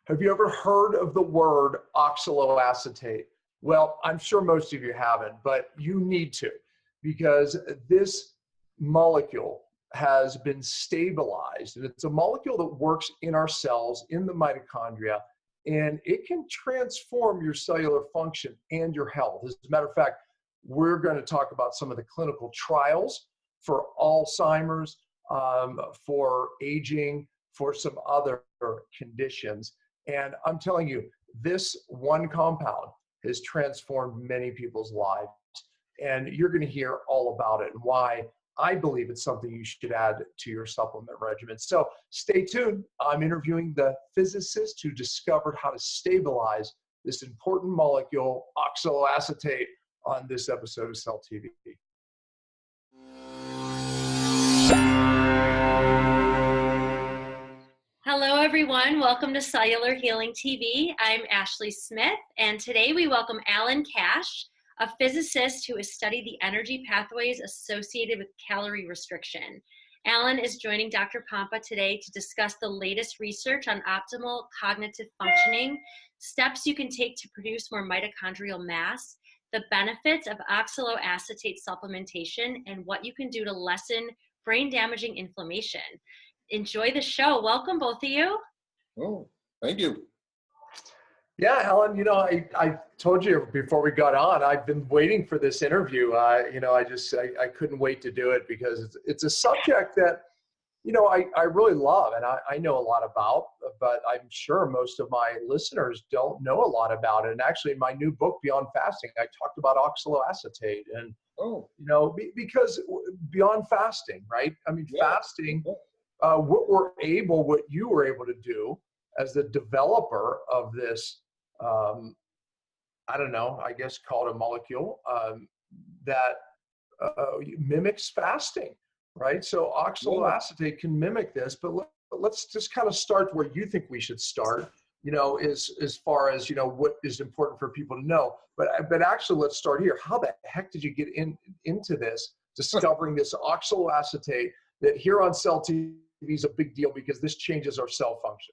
Have you ever heard of the word oxaloacetate? Well, I'm sure most of you haven't, but you need to, because this molecule has been stabilized, and it's a molecule that works in our cells, in the mitochondria, and it can transform your cellular function and your health. As a matter of fact, we're going to talk about some of the clinical trials for Alzheimer's, for aging, for some other conditions. And I'm telling you, this one compound has transformed many people's lives. And you're going to hear all about it and why I believe it's something you should add to your supplement regimen. So stay tuned. I'm interviewing the physicist who discovered how to stabilize this important molecule, oxaloacetate, on this episode of Cell TV. Hello, everyone. Welcome to Cellular Healing TV. I'm Ashley Smith, and today we welcome Alan Cash, a physicist who has studied the energy pathways associated with calorie restriction. Alan is joining Dr. Pompa today to discuss the latest research on optimal cognitive functioning, steps you can take to produce more mitochondrial mass, the benefits of oxaloacetate supplementation, and what you can do to lessen brain-damaging inflammation. Enjoy the show. Welcome, both of you. Oh, thank you. Yeah, Alan, you know, I told you before we got on, I've been waiting for this interview. You know, I couldn't wait to do it because it's a subject that, you know, I really love and I know a lot about, but I'm sure most of my listeners don't know a lot about it. And actually in my new book, Beyond Fasting, I talked about oxaloacetate and, you know, because beyond fasting, right? I mean, fasting, what you were able to do as the developer of this, I don't know, I guess call it a molecule that mimics fasting, right? So oxaloacetate can mimic this, but let's just kind of start where you think we should start, you know, as far as, you know, what is important for people to know. But actually, let's start here. How the heck did you get into this, discovering this oxaloacetate that here on Cell TV is a big deal because this changes our cell function?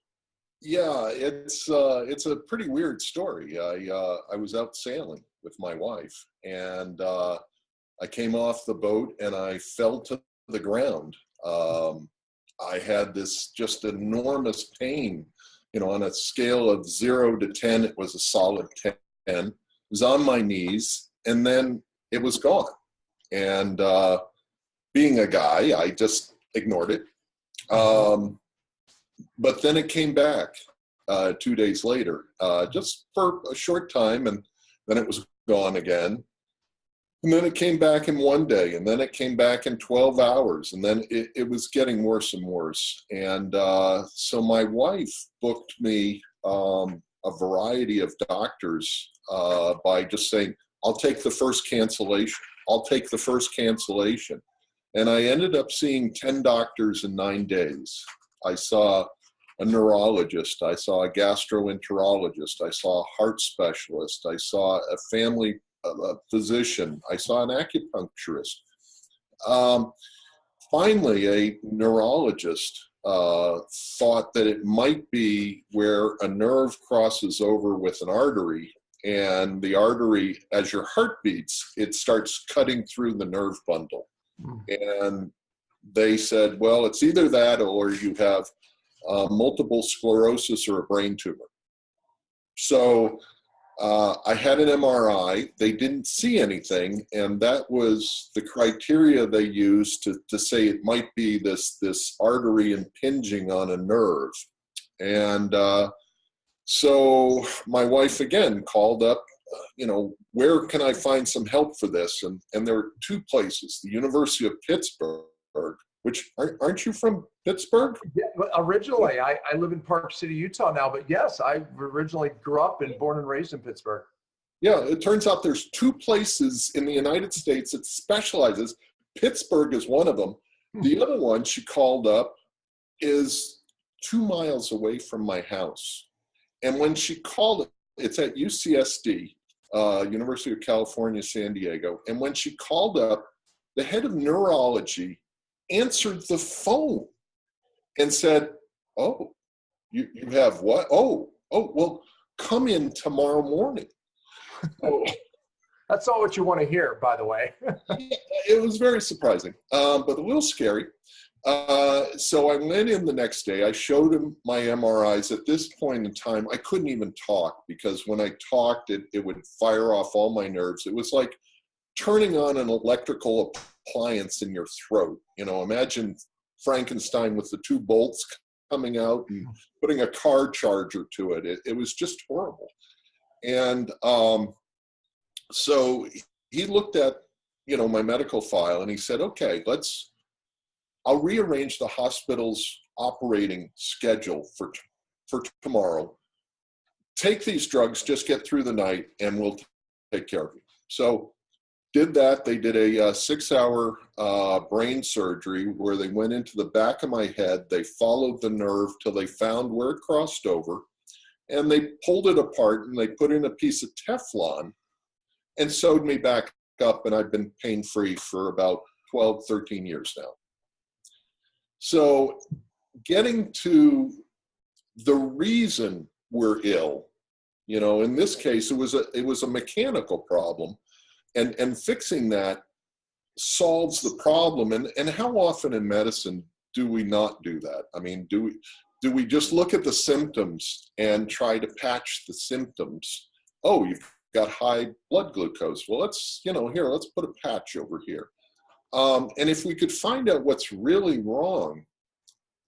Yeah, it's a pretty weird story. I was out sailing with my wife, and I came off the boat and I fell to the ground. I had this just enormous pain, you know, on a scale of 0 to 10, it was a solid 10. It was on my knees, and then it was gone. And being a guy, I just ignored it. But then it came back 2 days later, just for a short time, and then it was gone again. And then it came back in 1 day, and then it came back in 12 hours, and then it was getting worse and worse. And so my wife booked me a variety of doctors by just saying, I'll take the first cancellation. I'll take the first cancellation. And I ended up seeing 10 doctors in 9 days. I saw a neurologist, I saw a gastroenterologist, I saw a heart specialist, I saw a family physician, I saw an acupuncturist. Finally, a neurologist thought that it might be where a nerve crosses over with an artery, and the artery, as your heart beats, it starts cutting through the nerve bundle. And they said, well, it's either that or you have multiple sclerosis or a brain tumor. So I had an MRI. They didn't see anything, and that was the criteria they used to say it might be this artery impinging on a nerve. And so my wife again called up, you know, where can I find some help for this? And there were two places, the University of Pittsburgh, which, aren't you from Pittsburgh? Yeah, originally, I live in Park City, Utah now, but yes, I originally grew up and born and raised in Pittsburgh. Yeah, it turns out there's two places in the United States that specializes. Pittsburgh is one of them. The other one she called up is 2 miles away from my house. And when she called, it's at UCSD, University of California, San Diego. And when she called up, the head of neurology answered the phone and said, oh, you have what? Oh, oh, well, come in tomorrow morning. So, that's not what you want to hear, by the way. it was very surprising, but a little scary. So I went in the next day. I showed him my MRIs. At this point in time, I couldn't even talk, because when I talked, it would fire off all my nerves. It was like turning on an electrical appliance in your throat. You know, imagine Frankenstein with the two bolts coming out and putting a car charger to it. It was just horrible. And so he looked at, you know, my medical file, and he said, okay, I'll rearrange the hospital's operating schedule for tomorrow. Take these drugs, just get through the night, and we'll take care of you. So did that. They did a 6-hour brain surgery where they went into the back of my head. They followed the nerve till they found where it crossed over, and they pulled it apart, and they put in a piece of Teflon and sewed me back up, and I've been pain-free for about 12, 13 years now. So getting to the reason we're ill, you know, in this case, it was a mechanical problem, and fixing that solves the problem. And how often in medicine do we not do that? I mean, do we just look at the symptoms and try to patch the symptoms? Oh, you've got high blood glucose. Well, let's put a patch over here. And if we could find out what's really wrong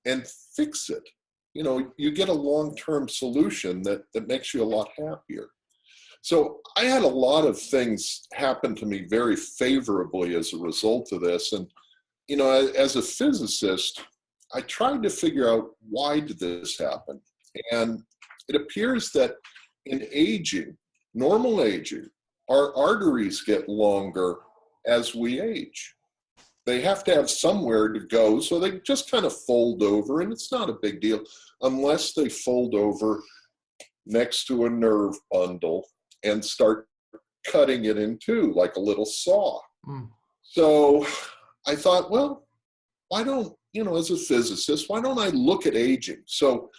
and fix it, you know, you get a long-term solution that makes you a lot happier. So I had a lot of things happen to me very favorably as a result of this. And, you know, as a physicist, I tried to figure out, why did this happen? And it appears that in aging, normal aging, our arteries get longer as we age. They have to have somewhere to go, so they just kind of fold over, and it's not a big deal unless they fold over next to a nerve bundle and start cutting it in two like a little saw. So I thought, well, why don't, you know, as a physicist, why don't I look at aging? So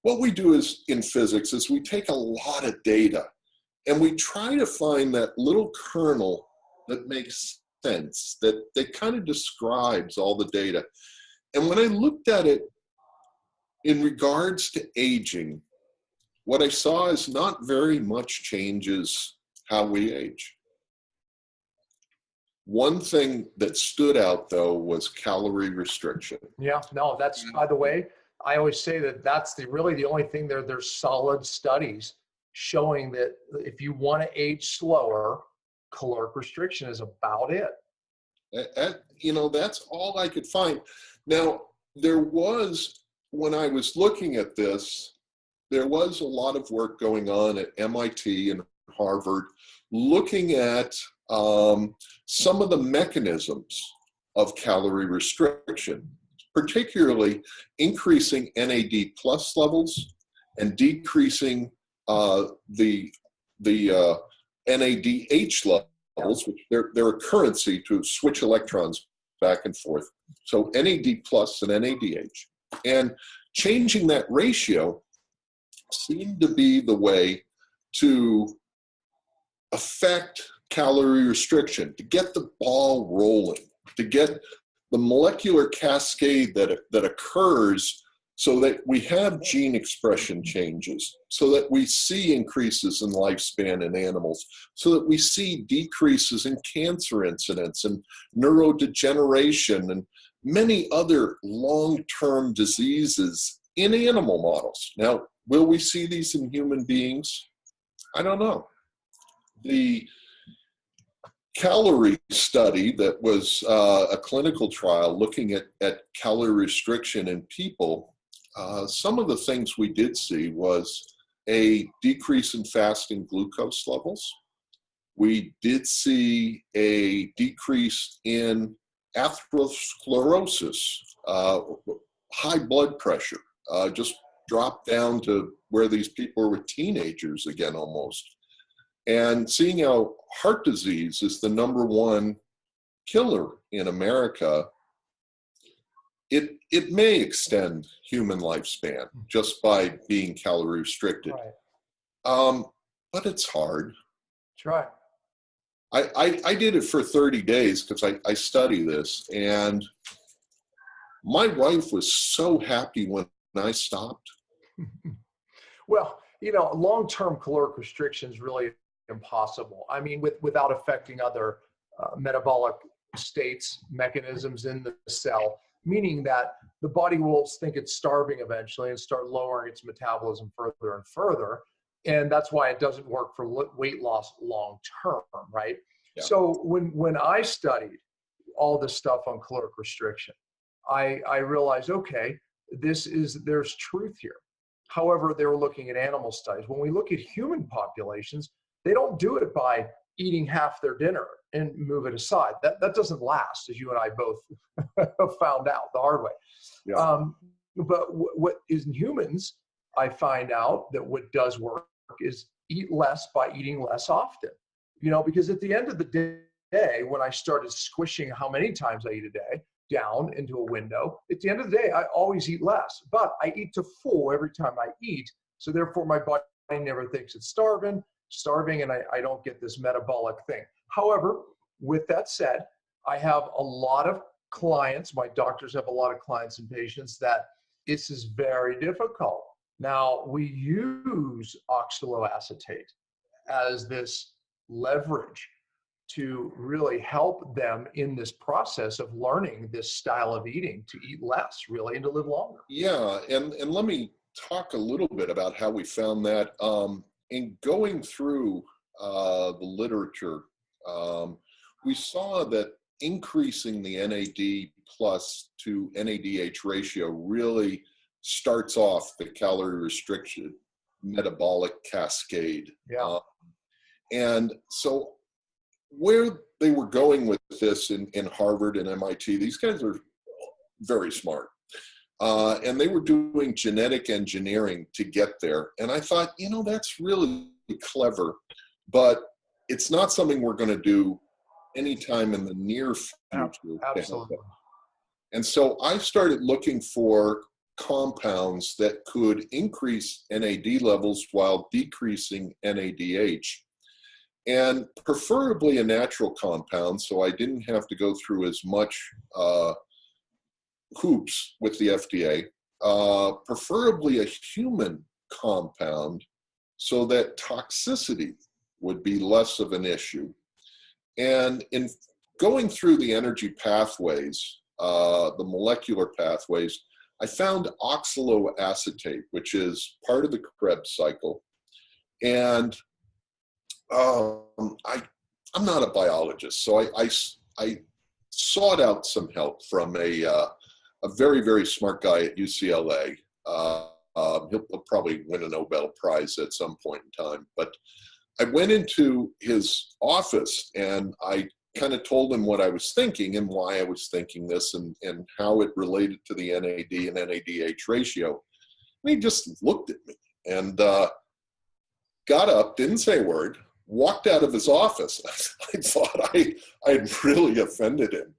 what we do is, in physics, is we take a lot of data and we try to find that little kernel that makes sense, that kind of describes all the data. And when I looked at it in regards to aging, what I saw is not very much changes how we age. One thing that stood out, though, was calorie restriction. Yeah, no, that's, by the way, I always say that that's really the only thing there. There's solid studies showing that if you want to age slower, caloric restriction is about it. You know, that's all I could find. Now, there was, when I was looking at this, there was a lot of work going on at MIT and Harvard looking at some of the mechanisms of calorie restriction, particularly increasing NAD plus levels and decreasing the NADH levels, which they're a currency to switch electrons back and forth. So NAD plus and NADH. And changing that ratio seemed to be the way to affect calorie restriction, to get the ball rolling, to get the molecular cascade that occurs so that we have gene expression changes, so that we see increases in lifespan in animals, so that we see decreases in cancer incidence and neurodegeneration and many other long-term diseases in animal models. Now, will we see these in human beings? I don't know. The calorie study that was a clinical trial looking at calorie restriction in people, some of the things we did see was a decrease in fasting glucose levels. We did see a decrease in atherosclerosis, high blood pressure, just dropped down to where these people were teenagers again almost. And seeing how heart disease is the #1 killer in America, it may extend human lifespan just by being calorie restricted. Right. But it's hard. That's right. I did it for 30 days because I study this, and my wife was so happy when I stopped. Well, long-term caloric restriction is really impossible. I mean, without affecting other metabolic states, mechanisms in the cell, meaning that the body will think it's starving eventually and start lowering its metabolism further and further. And that's why it doesn't work for weight loss long-term, right? Yeah. So when I studied all this stuff on caloric restriction, I realized, okay, there's truth here. However, they were looking at animal studies. When we look at human populations, they don't do it by eating half their dinner and move it aside. That doesn't last, as you and I both found out the hard way. Yeah. But what is in humans, I find out that what does work is eat less by eating less often. Because at the end of the day, when I started squishing how many times I eat a day down into a window, at the end of the day, I always eat less, but I eat to full every time I eat. So therefore my body never thinks it's starving, and I don't get this metabolic thing. However, with that said, I have a lot of clients, my doctors have a lot of clients and patients that this is very difficult. Now, we use oxaloacetate as this leverage to really help them in this process of learning this style of eating, to eat less, really, and to live longer. Yeah, and let me talk a little bit about how we found that. In going through the literature, we saw that increasing the NAD plus to NADH ratio really starts off the calorie restriction metabolic cascade. Yeah. And so where they were going with this in Harvard and MIT, these guys are very smart. And they were doing genetic engineering to get there. And I thought, that's really clever, but it's not something we're going to do anytime in the near future. Absolutely. And so I started looking for compounds that could increase NAD levels while decreasing NADH, and preferably a natural compound, so I didn't have to go through as much hoops with the FDA, preferably a human compound so that toxicity would be less of an issue. And in going through the energy pathways, the molecular pathways, I found oxaloacetate, which is part of the Krebs cycle. And I'm not a biologist, so I sought out some help from a very, very smart guy at UCLA. He'll probably win a Nobel Prize at some point in time. But I went into his office and I kind of told him what I was thinking and why I was thinking this and how it related to the NAD and NADH ratio. And he just looked at me and got up, didn't say a word, walked out of his office. I thought I had really offended him.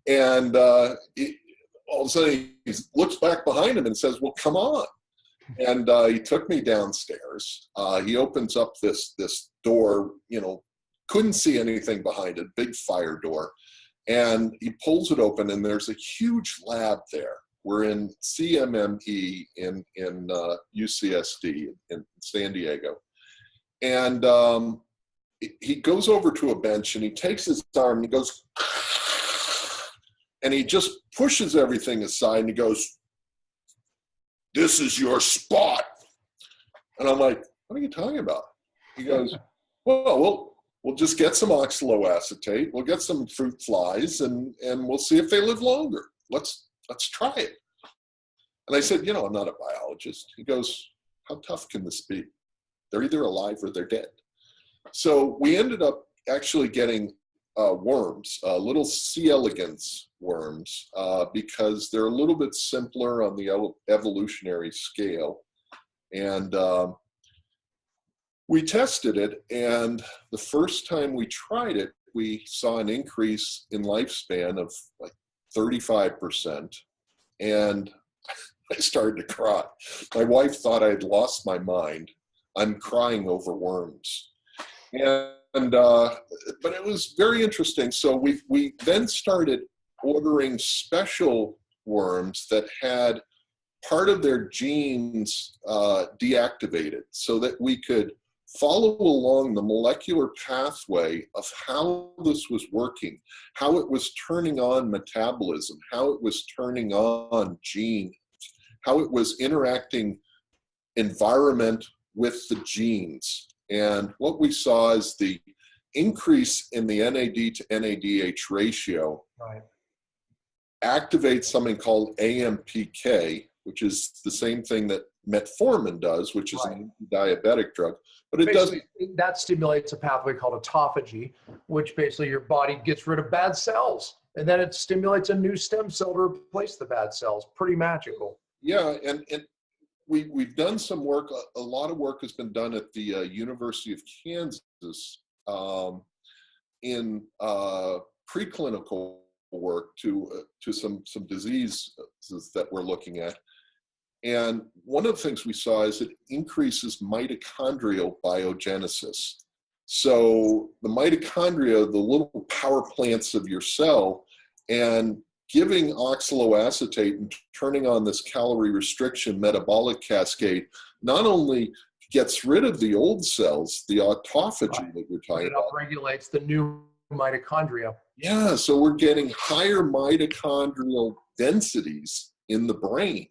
And all of a sudden he looks back behind him and says, well, come on. And he took me downstairs. He opens up this door, couldn't see anything behind it, big fire door. And he pulls it open and there's a huge lab there. We're in CMME in UCSD in San Diego. And he goes over to a bench and he takes his arm and he goes, and he just pushes everything aside and he goes, this is your spot. And I'm like, what are you talking about? He goes, well, we'll just get some oxaloacetate. We'll get some fruit flies and we'll see if they live longer. Let's try it. And I said, I'm not a biologist. He goes, how tough can this be? They're either alive or they're dead. So we ended up actually getting worms, little C. elegans worms, because they're a little bit simpler on the evolutionary scale. And we tested it, and the first time we tried it, we saw an increase in lifespan of like 35%. and I started to cry. My wife thought I'd lost my mind. I'm crying over worms. But it was very interesting. So we then started ordering special worms that had part of their genes deactivated, so that we could follow along the molecular pathway of how this was working, how it was turning on metabolism, how it was turning on genes, how it was interacting environment with the genes. And what we saw is the increase in the NAD to NADH ratio activates something called AMPK, which is the same thing that metformin does, which is an anti-diabetic drug. But it doesn't. That stimulates a pathway called autophagy, which basically your body gets rid of bad cells, and then it stimulates a new stem cell to replace the bad cells. Pretty magical. Yeah, and we've done some work. A lot of work has been done at the University of Kansas in preclinical work to some diseases that we're looking at. And one of the things we saw is it increases mitochondrial biogenesis. So the mitochondria, the little power plants of your cell, and giving oxaloacetate and turning on this calorie restriction metabolic cascade not only gets rid of the old cells, the autophagy that we're talking about. It upregulates the new mitochondria. Yeah, so we're getting higher mitochondrial densities in the brain.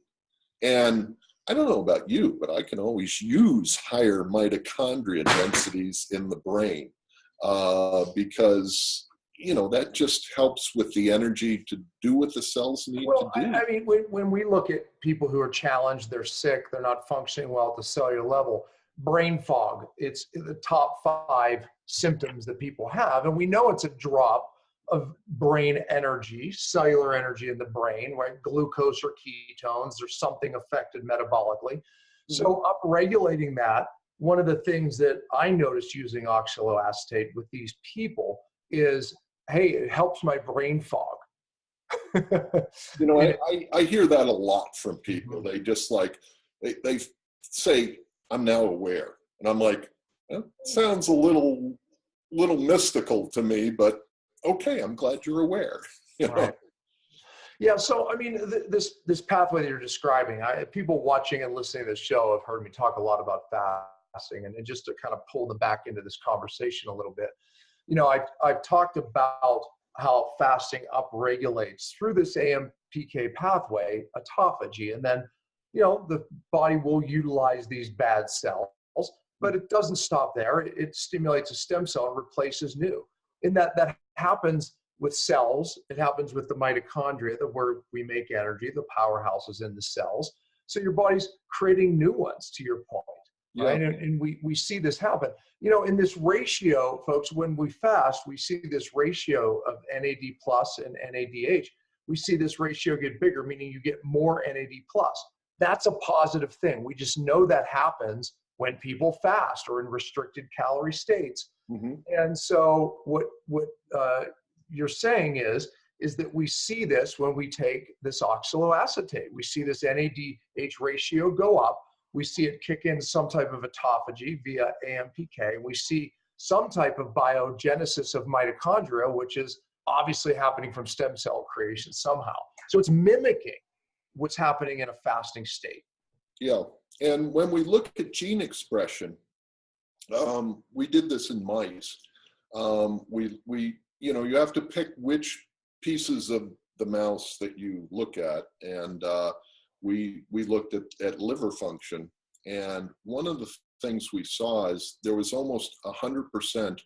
And I don't know about you, but I can always use higher mitochondria densities in the brain because, you know, that just helps with the energy to do what the cells need to do. I mean, when we look at people who are challenged, they're sick, they're not functioning well at the cellular level, brain fog, it's the top 5 symptoms that people have. And we know it's a drop of brain energy, cellular energy in the brain, right? Glucose or ketones, there's something affected metabolically. So upregulating that, one of the things that I noticed using oxaloacetate with these people is, hey, it helps my brain fog. You know, I hear that a lot from people. They just like, they say, I'm now aware. And I'm like, well, it sounds a little mystical to me, but okay, I'm glad you're aware. You know? Right. Yeah, so I mean, this pathway that you're describing, people watching and listening to this show have heard me talk a lot about fasting, and just to kind of pull them back into this conversation a little bit, you know, I've talked about how fasting upregulates through this AMPK pathway autophagy, and then, you know, the body will utilize these bad cells, but it doesn't stop there. It stimulates a stem cell and replaces new. And that happens with cells. It happens with the mitochondria, where we make energy, the powerhouses in the cells. So your body's creating new ones, to your point, right? And we see this happen. You know, in this ratio, folks, when we fast, we see this ratio of NAD plus and NADH. We see this ratio get bigger, meaning you get more NAD plus. That's a positive thing. We just know that happens when people fast or in restricted calorie states. And so what you're saying is that we see this when we take this oxaloacetate. We see this NADH ratio go up. We see it kick in some type of autophagy via AMPK. We see some type of biogenesis of mitochondria, which is obviously happening from stem cell creation somehow. So it's mimicking what's happening in a fasting state. Yeah, and when we look at gene expression, we did this in mice. You know, you have to pick which pieces of the mouse that you look at, and we looked at liver function. And one of the things we saw is there was almost 100%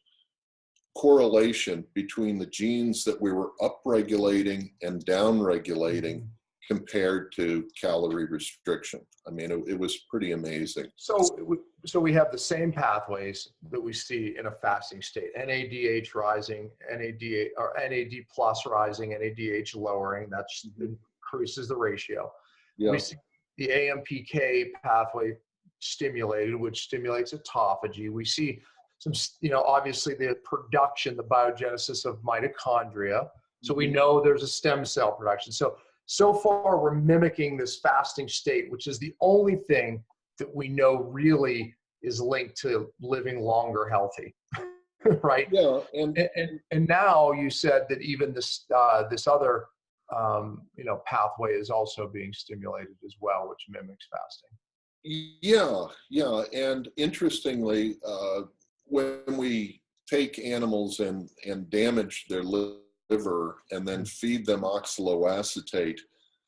correlation between the genes that we were upregulating and downregulating compared to calorie restriction. I mean, it was pretty amazing. So we have the same pathways that we see in a fasting state: NADH rising, NAD plus rising, NADH lowering. That increases the ratio. Yeah. We see the AMPK pathway stimulated, which stimulates autophagy. We see some, you know, obviously the production, the biogenesis of mitochondria. So we know there's a stem cell production. So so far we're mimicking this fasting state, which is the only thing that we know really is linked to living longer healthy. Right? Yeah, and now you said that even this other pathway is also being stimulated as well, which mimics fasting. Yeah, and interestingly, when we take animals and damage their liver and then feed them oxaloacetate,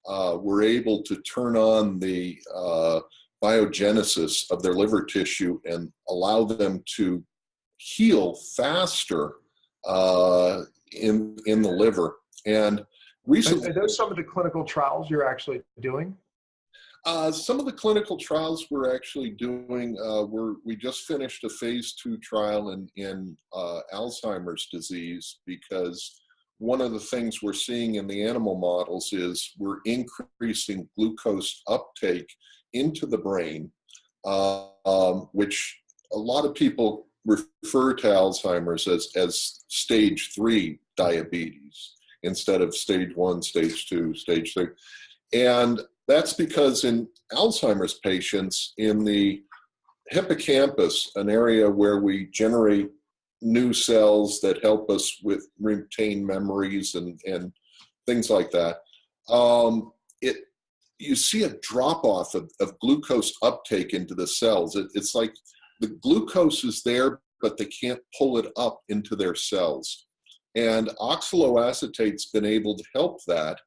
we're able to turn on the biogenesis of their liver tissue and allow them to heal faster in the liver. And recently, are those some of the clinical trials you're actually doing? Some of the clinical trials we're actually doing, we just finished a phase 2 trial in Alzheimer's disease, because one of the things we're seeing in the animal models is we're increasing glucose uptake into the brain, which a lot of people refer to Alzheimer's as stage 3 diabetes instead of stage 1, stage 2, stage 3. And that's because in Alzheimer's patients, in the hippocampus, an area where we generate new cells that help us with retain memories and things like that, you see a drop-off of glucose uptake into the cells. It's like the glucose is there, but they can't pull it up into their cells. And oxaloacetate's been able to help that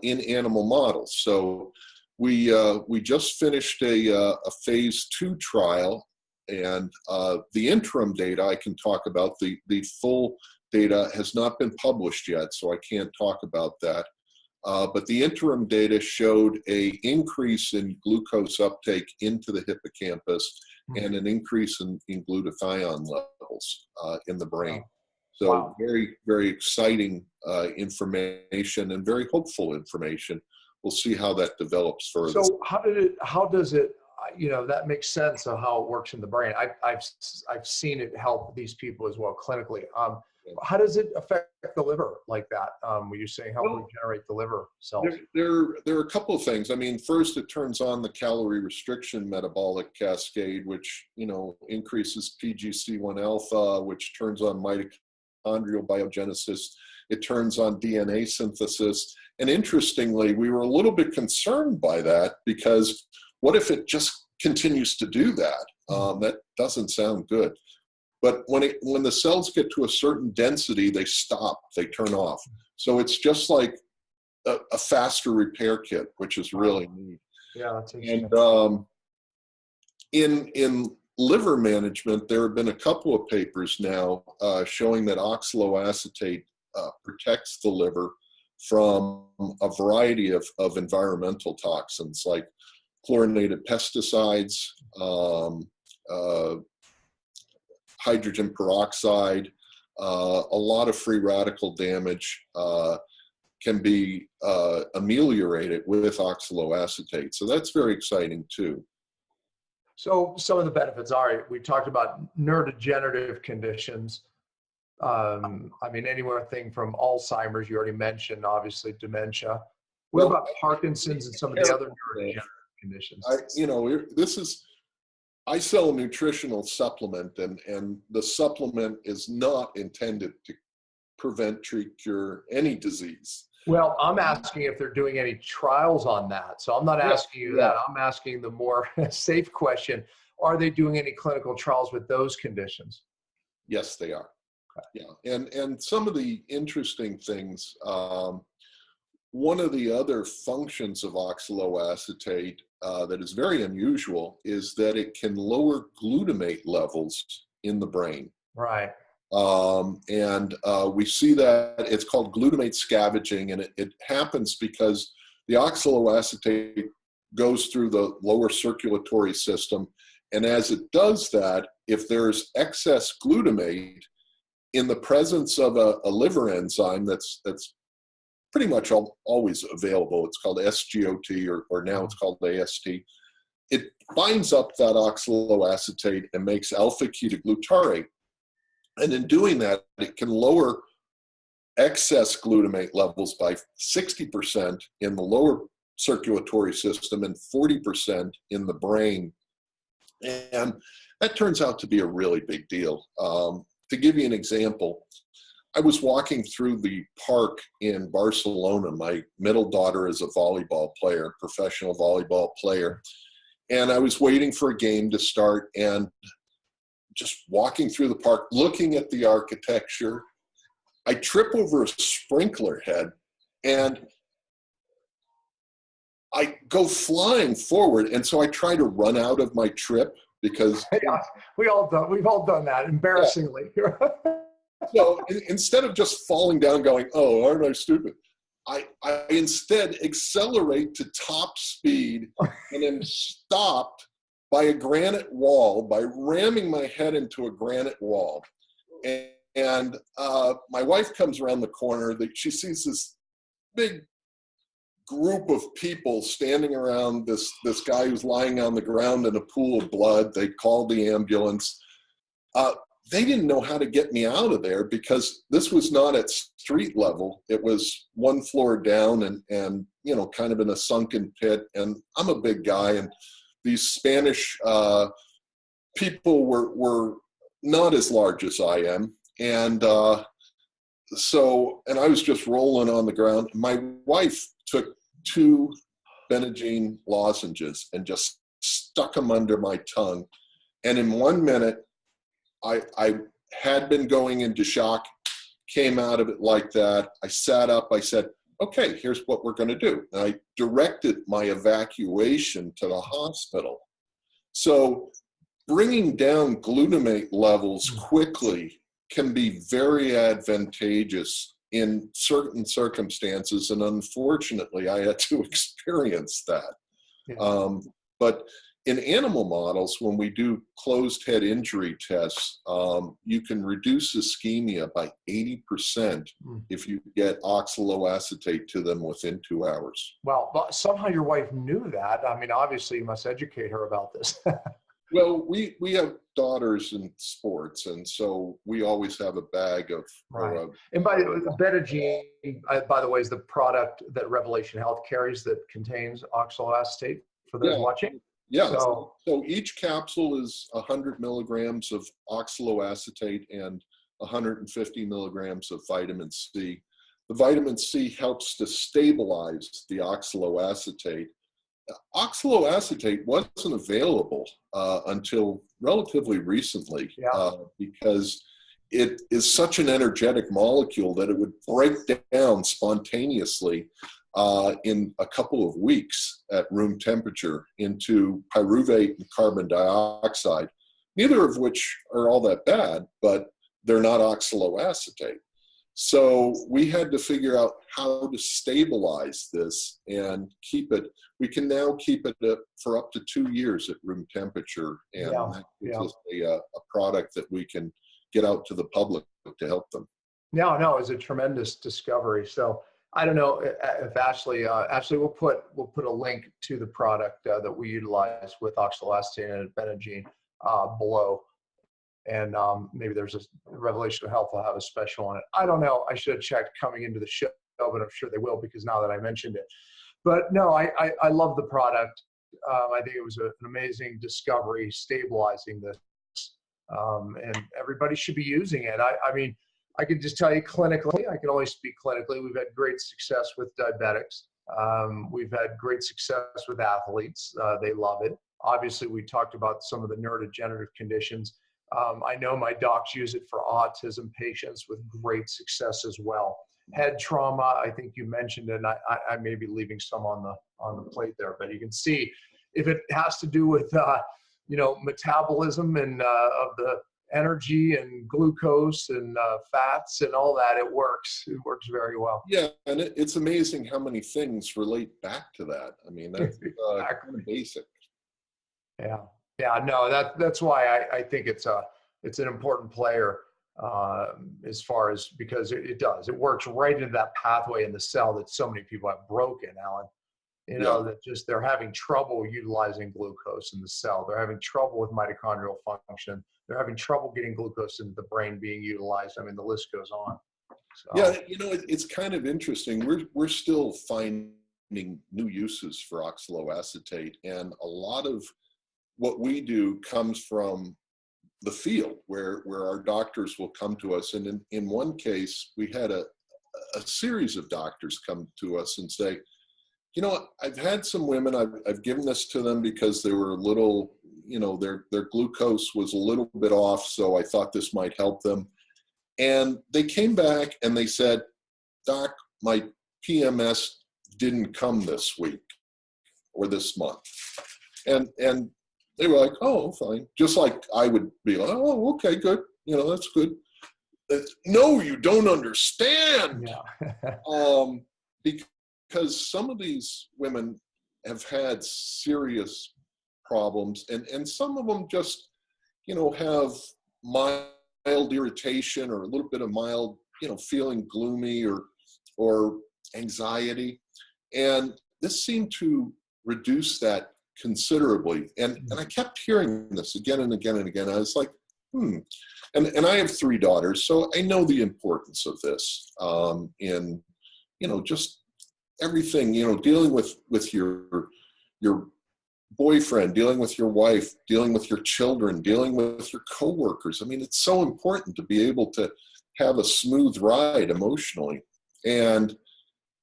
in animal models. So we just finished a phase 2 trial, and the interim data I can talk about. The full data has not been published yet, so I can't talk about that. But the interim data showed an increase in glucose uptake into the hippocampus and an increase in glutathione levels in the brain. So wow. Very, very exciting information and very hopeful information. We'll see how that develops further. So how does it, that makes sense of how it works in the brain. I've seen it help these people as well clinically. How does it affect the liver like that? Were you saying help regenerate the liver cells? There are a couple of things. I mean, first, it turns on the calorie restriction metabolic cascade, which, increases PGC1 alpha, which turns on mitochondrial biogenesis. It turns on DNA synthesis. And interestingly, we were a little bit concerned by that, because what if it just continues to do that? That doesn't sound good. But when the cells get to a certain density, they stop, they turn off. So it's just like a faster repair kit, which is really neat. Yeah, that's interesting. And in liver management, there have been a couple of papers now showing that oxaloacetate protects the liver from a variety of environmental toxins like chlorinated pesticides, hydrogen peroxide, a lot of free radical damage can be ameliorated with oxaloacetate. So that's very exciting too. So some of the benefits are, we talked about neurodegenerative conditions. Anywhere from Alzheimer's, you already mentioned, obviously dementia. What about Parkinson's and some of the other neurodegenerative conditions? I sell a nutritional supplement, and the supplement is not intended to prevent, treat, cure any disease. Well, I'm asking if they're doing any trials on that. So I'm not asking you that. I'm asking the more safe question. Are they doing any clinical trials with those conditions? Yes, they are. Okay. Yeah, and some of the interesting things, one of the other functions of oxaloacetate that is very unusual is that it can lower glutamate levels in the brain. Right. We see that it's called glutamate scavenging, and it happens because the oxaloacetate goes through the lower circulatory system. And as it does that, if there's excess glutamate in the presence of a liver enzyme that's pretty much always available, it's called SGOT, or now it's called AST, it binds up that oxaloacetate and makes alpha-ketoglutarate. And in doing that, it can lower excess glutamate levels by 60% in the lower circulatory system and 40% in the brain. And that turns out to be a really big deal. To give you an example, I was walking through the park in Barcelona. My middle daughter is a volleyball player, professional volleyball player. And I was waiting for a game to start and just walking through the park, looking at the architecture. I trip over a sprinkler head and I go flying forward. And so I try to run out of my trip because yeah, we've all done that, embarrassingly. Yeah. So instead of just falling down going, oh, aren't I stupid? I instead accelerate to top speed and am stopped by a granite wall, by ramming my head into a granite wall. And my wife comes around the corner. She sees this big group of people standing around this guy who's lying on the ground in a pool of blood. They called the ambulance. They didn't know how to get me out of there because this was not at street level. It was one floor down and you know, kind of in a sunken pit. And I'm a big guy, and these Spanish people were not as large as I am. And and I was just rolling on the ground. My wife took 2 BeneGene lozenges and just stuck them under my tongue. And in 1 minute, I had been going into shock, came out of it like that. I sat up, I said, okay, here's what we're going to do. And I directed my evacuation to the hospital. So bringing down glutamate levels quickly can be very advantageous in certain circumstances. And unfortunately, I had to experience that. Yeah. But in animal models, when we do closed head injury tests, you can reduce ischemia by 80% if you get oxaloacetate to them within 2 hours. Well, but somehow your wife knew that. I mean, obviously you must educate her about this. Well, we have daughters in sports, and so we always have a bag of. Right. And by the way, BeneGene, by the way, is the product that Revelation Health carries that contains oxaloacetate for those watching. Yeah. So each capsule is 100 milligrams of oxaloacetate and 150 milligrams of vitamin C. The vitamin C helps to stabilize the oxaloacetate. Oxaloacetate wasn't available until relatively recently because it is such an energetic molecule that it would break down spontaneously in a couple of weeks at room temperature into pyruvate and carbon dioxide, neither of which are all that bad, but they're not oxaloacetate. So we had to figure out how to stabilize this and keep it. We can now keep it for up to 2 years at room temperature, and that gives us a product that we can get out to the public to help them. No, it was a tremendous discovery. So I don't know if Ashley, we'll put a link to the product that we utilize with oxaloacetate and BeneGene below. And maybe there's a Revelation of Health will have a special on it. I don't know. I should have checked coming into the show, but I'm sure they will because now that I mentioned it. But no, I love the product. I think it was an amazing discovery stabilizing this. And everybody should be using it. I mean, I can just tell you clinically, I can only speak clinically. We've had great success with diabetics. We've had great success with athletes. They love it. Obviously, we talked about some of the neurodegenerative conditions. I know my docs use it for autism patients with great success as well. Head trauma, I think you mentioned it, and I may be leaving some on the plate there, but you can see if it has to do with metabolism and of the energy and glucose and fats and all that, it works. It works very well. Yeah, and it's amazing how many things relate back to that. I mean, that's kind of basic. Yeah, no, that's why I think it's an important player as far as, because it works right into that pathway in the cell that so many people have broken, Alan. That just they're having trouble utilizing glucose in the cell. They're having trouble with mitochondrial function. They're having trouble getting glucose into the brain being utilized. I mean, the list goes on. So. Yeah, it's kind of interesting. We're still finding new uses for oxaloacetate, and a lot of what we do comes from the field where our doctors will come to us. And in one case, we had a series of doctors come to us and say, I've had some women, I've given this to them because they were a little, their glucose was a little bit off, so I thought this might help them. And they came back and they said, Doc, my PMS didn't come this week or this month. And they were like, oh, fine. Just like I would be like, oh, okay, good. That's good. No, you don't understand. Yeah. Because some of these women have had serious problems, and some of them just, have mild irritation or a little bit of mild, feeling gloomy or anxiety. And this seemed to reduce that considerably. And I kept hearing this again and again and again. I was like, And I have 3 daughters, so I know the importance of this in, just everything, dealing with your boyfriend, dealing with your wife, dealing with your children, dealing with your coworkers. I mean, it's so important to be able to have a smooth ride emotionally. And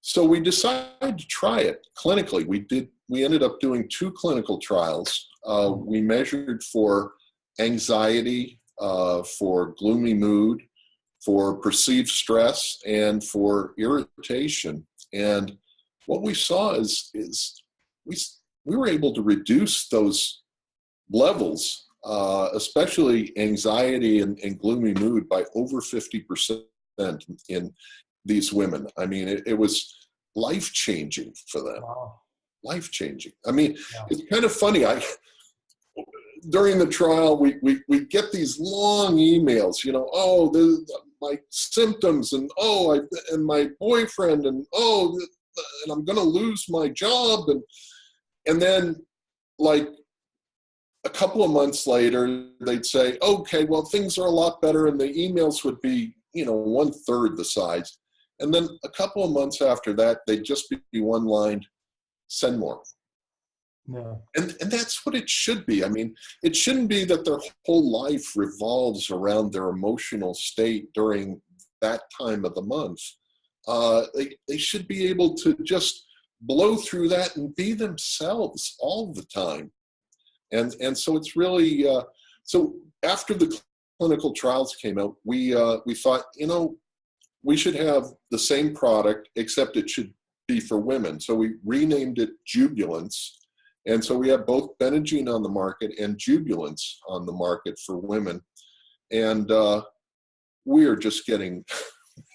so we decided to try it clinically. We ended up doing 2 clinical trials. We measured for anxiety, for gloomy mood, for perceived stress, and for irritation. And what we saw is we were able to reduce those levels, especially anxiety and gloomy mood, by over 50% in these women. I mean, it was life-changing for them. Wow. Life-changing. I mean, It's kind of funny. During the trial, we get these long emails, my symptoms, and and my boyfriend, and I'm going to lose my job. And then, like, a couple of months later, they'd say, okay, well, things are a lot better. And the emails would be, 1/3 the size. And then a couple of months after that, they'd just be one line, send more. No. And that's what it should be. I mean, it shouldn't be that their whole life revolves around their emotional state during that time of the month. They should be able to just blow through that and be themselves all the time. And so it's really, so after the clinical trials came out, we thought, we should have the same product, except it should be for women. So we renamed it Jubilance. And so we have both BeneGene on the market and Jubilance on the market for women. And we are just getting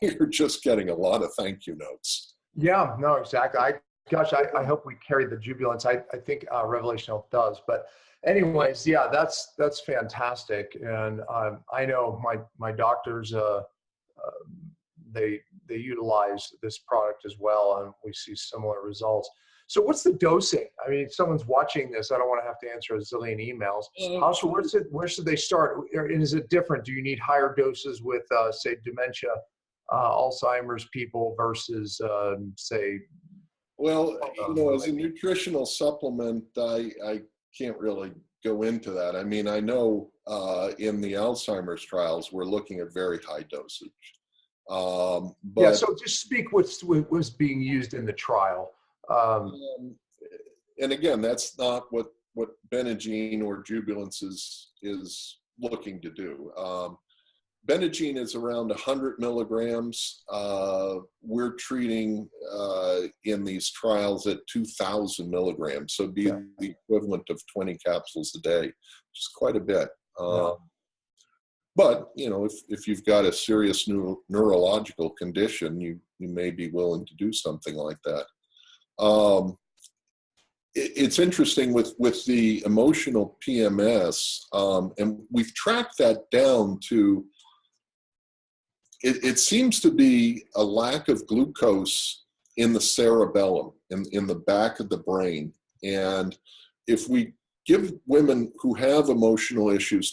a lot of thank you notes. Yeah, no, exactly. I hope we carry the Jubilance. I think Revelation Health does. But anyways, yeah, that's fantastic. And I know my doctors, they utilize this product as well, and we see similar results. So what's the dosing? I mean, if someone's watching this, I don't want to have to answer a zillion emails. Where should they start? And is it different? Do you need higher doses with, say, dementia, Alzheimer's people versus, say? Well, as a nutritional supplement, I can't really go into that. I mean, I know in the Alzheimer's trials, we're looking at very high dosage. But, so just speak what was being used in the trial. And again, that's not what BeneGene or Jubilance is looking to do. BeneGene is around 100 milligrams. We're treating in these trials at 2,000 milligrams, so it'd be the equivalent of 20 capsules a day, which is quite a bit. But if you've got a serious neurological condition, you may be willing to do something like that. It's interesting with the emotional PMS, and we've tracked that down to, it seems to be a lack of glucose in the cerebellum, in the back of the brain. And if we give women who have emotional issues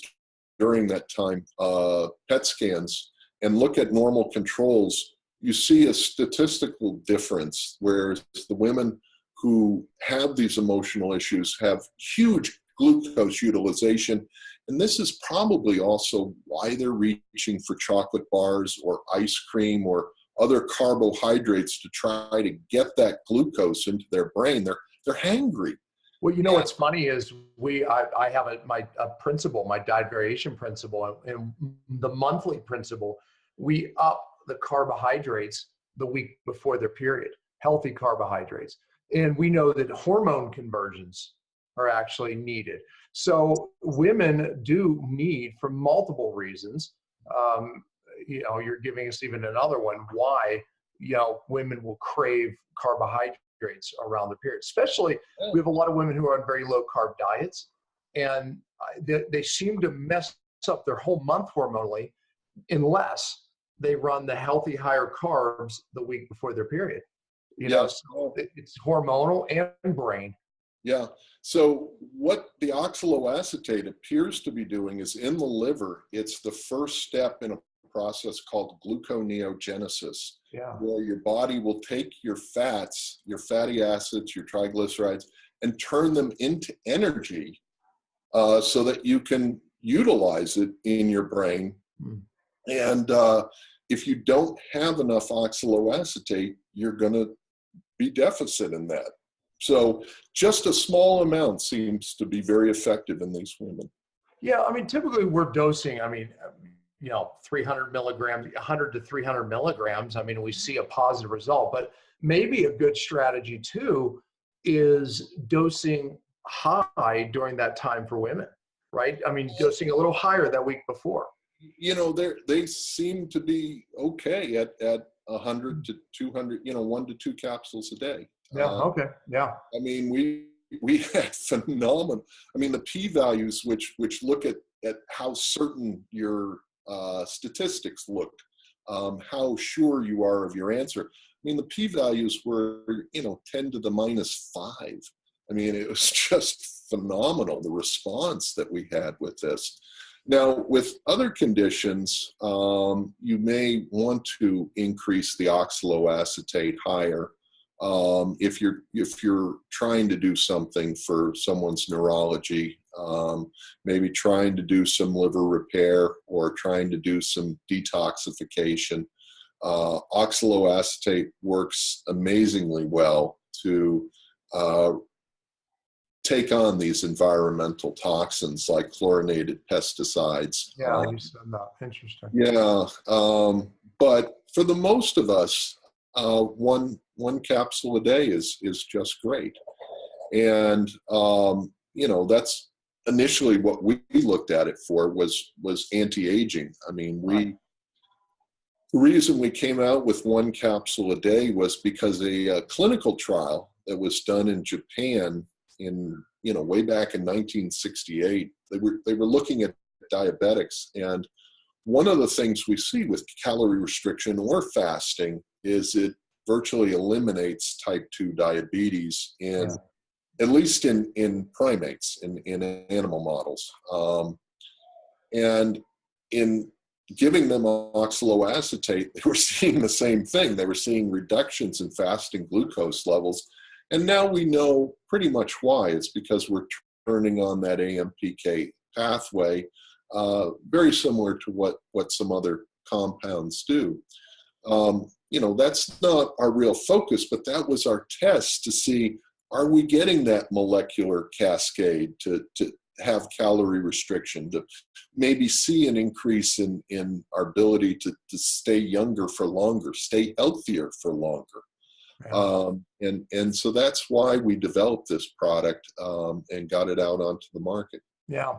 during that time PET scans and look at normal controls, you see a statistical difference, whereas the women who have these emotional issues have huge glucose utilization. And this is probably also why they're reaching for chocolate bars or ice cream or other carbohydrates to try to get that glucose into their brain. They're hangry. Well, you know what's funny is I have a principle, my diet variation principle, and the monthly principle. We up the carbohydrates the week before their period, healthy carbohydrates, and we know that hormone conversions are actually needed. So women do need, for multiple reasons. You're giving us even another one why women will crave carbohydrates around the period. Especially, we have a lot of women who are on very low carb diets, and they seem to mess up their whole month hormonally unless they run the healthy higher carbs the week before their period. So it's hormonal and brain. Yeah. So what the oxaloacetate appears to be doing is in the liver, it's the first step in a process called gluconeogenesis, where your body will take your fats, your fatty acids, your triglycerides, and turn them into energy so that you can utilize it in your brain. And if you don't have enough oxaloacetate, you're going to be deficit in that. So just a small amount seems to be very effective in these women. Yeah, I mean, typically we're dosing, 300 milligrams, 100 to 300 milligrams. I mean, we see a positive result, but maybe a good strategy too is dosing high during that time for women, right? I mean, dosing a little higher that week before. They seem to be okay at 100 to 200, 1 to 2 capsules a day. Yeah. Okay. Yeah. I mean, we had phenomenal. I mean, the p-values, which look at how certain your statistics looked, how sure you are of your answer. I mean, the p-values were 10 to the -5. I mean, it was just phenomenal, the response that we had with this. Now, with other conditions, you may want to increase the oxaloacetate higher. If you're trying to do something for someone's neurology, maybe trying to do some liver repair or trying to do some detoxification, oxaloacetate works amazingly well to take on these environmental toxins like chlorinated pesticides. Yeah, you said that. Interesting. Yeah, but for the most of us, one capsule a day is just great, and that's initially what we looked at it for was anti-aging. I mean, the reason we came out with 1 capsule a day was because a clinical trial that was done in Japan in way back in 1968, they were looking at diabetics, and one of the things we see with calorie restriction or fasting is it virtually eliminates type 2 diabetes at least in primates, in animal models. And in giving them oxaloacetate, they were seeing the same thing. They were seeing reductions in fasting glucose levels. And now we know pretty much why. It's because we're turning on that AMPK pathway, very similar to what some other compounds do. That's not our real focus, but that was our test to see, are we getting that molecular cascade to have calorie restriction, to maybe see an increase in our ability to stay younger for longer, stay healthier for longer. And so that's why we developed this product and got it out onto the market. Yeah.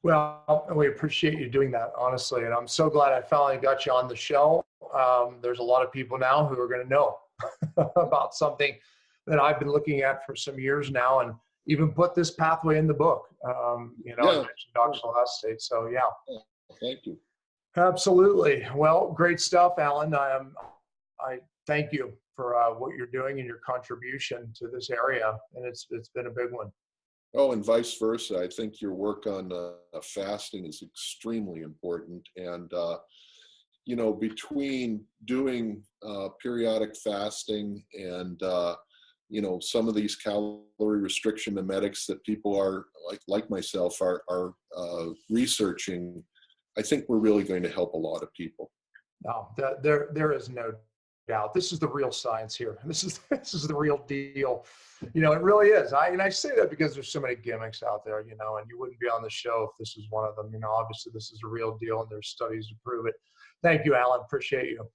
Well, we appreciate you doing that, honestly. And I'm so glad I finally got you on the show. There's a lot of people now who are going to know about something that I've been looking at for some years now, and even put this pathway in the book. I mentioned oxaloacetate. So yeah. Thank you. Absolutely. Well, great stuff, Alan. I thank you for what you're doing and your contribution to this area, and it's been a big one. Oh, and vice versa. I think your work on fasting is extremely important. And, between doing periodic fasting and some of these calorie restriction mimetics that people are like myself are researching, I think we're really going to help a lot of people. No, there is no doubt. This is the real science here. This is the real deal. It really is. I say that because there's so many gimmicks out there, and you wouldn't be on the show if this was one of them. Obviously this is a real deal and there's studies to prove it. Thank you, Alan. Appreciate you.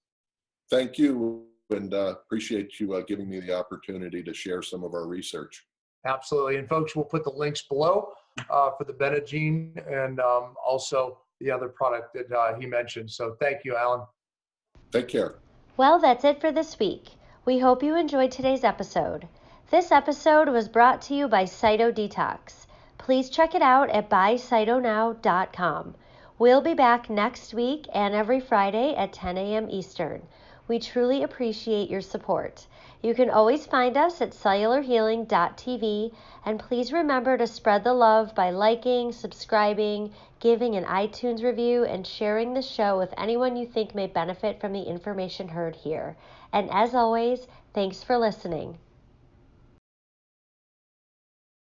Thank you, and appreciate you giving me the opportunity to share some of our research. Absolutely. And folks, we'll put the links below for the BeneGene and also the other product that he mentioned. So thank you, Alan. Take care. Well, that's it for this week. We hope you enjoyed today's episode. This episode was brought to you by CytoDetox. Please check it out at buycytonow.com. We'll be back next week and every Friday at 10 a.m. Eastern. We truly appreciate your support. You can always find us at cellularhealing.tv, and please remember to spread the love by liking, subscribing, giving an iTunes review, and sharing the show with anyone you think may benefit from the information heard here. And as always, thanks for listening.